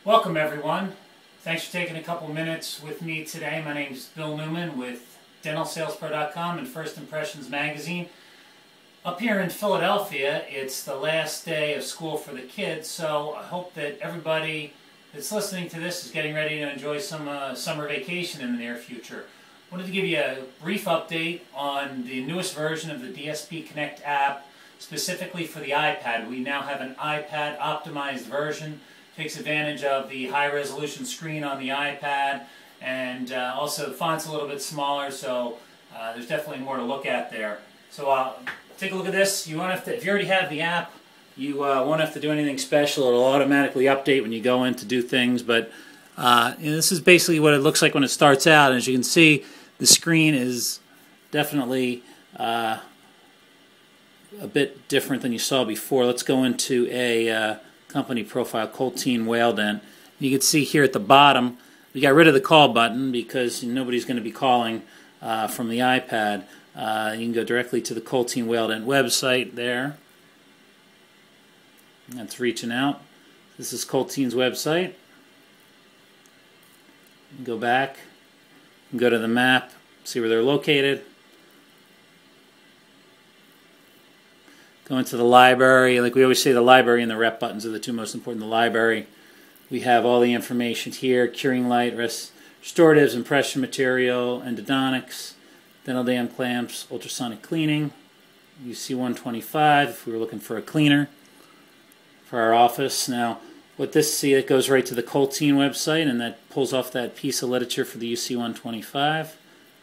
Welcome everyone. Thanks for taking a couple minutes with me today. My name is Bill Newman with DentalSalesPro.com and First Impressions Magazine. Up here in Philadelphia, it's the last day of school for the kids, so I hope that everybody that's listening to this is getting ready to enjoy some summer vacation in the near future. I wanted to give you a brief update on the newest version of the DSPConnect app, specifically for the iPad. We now have an iPad optimized version. Takes advantage of the high-resolution screen on the iPad, and also the font's a little bit smaller, so there's definitely more to look at there. So take a look at this. You won't have to, if you already have the app, you won't have to do anything special. It'll automatically update when you go in to do things, but this is basically what it looks like when it starts out. As you can see, the screen is definitely a bit different than you saw before. Let's go into a company profile, Colteen Whale Dent. You can see here at the bottom, we got rid of the call button because nobody's going to be calling from the iPad. You can go directly to the Colteen Whale Dent website there. That's reaching out. This is Colteen's website. Go back, go to the map, see where they're located. Go into the library. Like we always say, the library and the rep buttons are the two most important. The library, we have all the information here: curing light, restoratives, impression material, endodontics, dental dam clamps, ultrasonic cleaning, UC 125 if we were looking for a cleaner for our office. Now, what this, see, it goes right to the Colteen website, and that pulls off that piece of literature for the UC 125.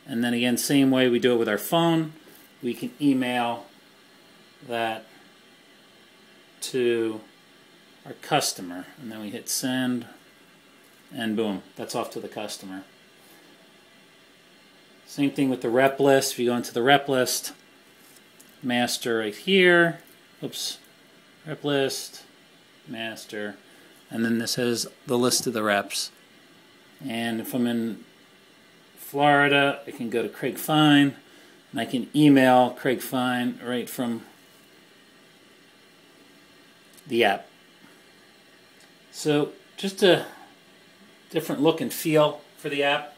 And then again, same way we do it with our phone. We can email that to our customer, and then we hit send, and boom, that's off to the customer. Same thing with the rep list. If you go into the rep list, master right here, oops, rep list, master, and then this is the list of the reps. And if I'm in Florida, I can go to Craig Fine, and I can email Craig Fine right from the app. So just a different look and feel for the app.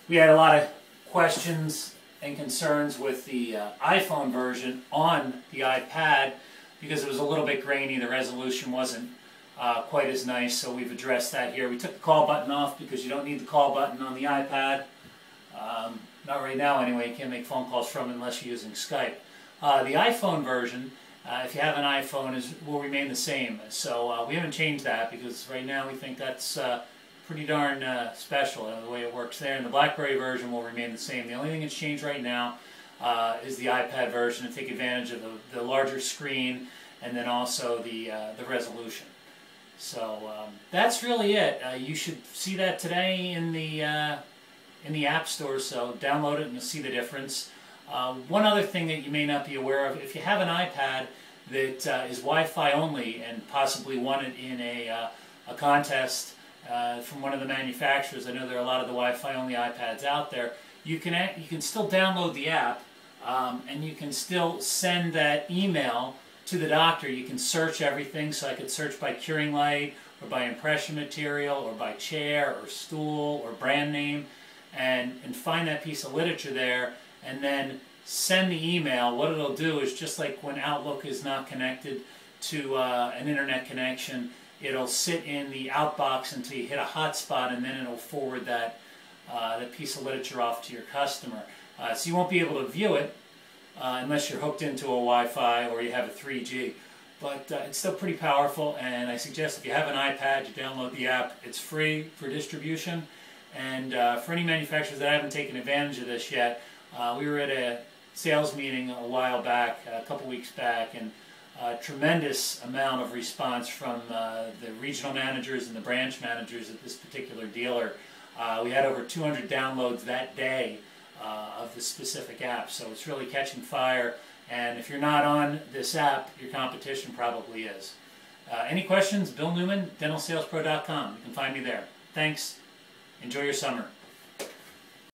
We had a lot of questions and concerns with the iPhone version on the iPad because it was a little bit grainy. The resolution wasn't quite as nice, so we've addressed that here. We took the call button off because you don't need the call button on the iPad. Not right now anyway. You can't make phone calls from it unless you're using Skype. The iPhone version, if you have an iPhone, will remain the same. So we haven't changed that because right now we think that's pretty darn special, the way it works there. And the BlackBerry version will remain the same. The only thing that's changed right now is the iPad version to take advantage of the larger screen and then also the resolution. So that's really it. You should see that today in the App Store, so download it and you'll see the difference. One other thing that you may not be aware of, if you have an iPad that is Wi-Fi only and possibly won it in a contest from one of the manufacturers, I know there are a lot of the Wi-Fi only iPads out there, you can still download the app and you can still send that email to the doctor. You can search everything, so I could search by curing light or by impression material or by chair or stool or brand name and find that piece of literature there, and then send the email. What it'll do is, just like when Outlook is not connected to an internet connection, it'll sit in the outbox until you hit a hotspot, and then it'll forward that piece of literature off to your customer. So you won't be able to view it unless you're hooked into a Wi-Fi or you have a 3G. But it's still pretty powerful, and I suggest if you have an iPad, you download the app. It's free for distribution, and for any manufacturers that haven't taken advantage of this yet, we were at a sales meeting a while back, a couple weeks back, and a tremendous amount of response from the regional managers and the branch managers at this particular dealer. We had over 200 downloads that day of this specific app, so it's really catching fire. And if you're not on this app, your competition probably is. Any questions? Bill Newman, DentalSalesPro.com. You can find me there. Thanks. Enjoy your summer.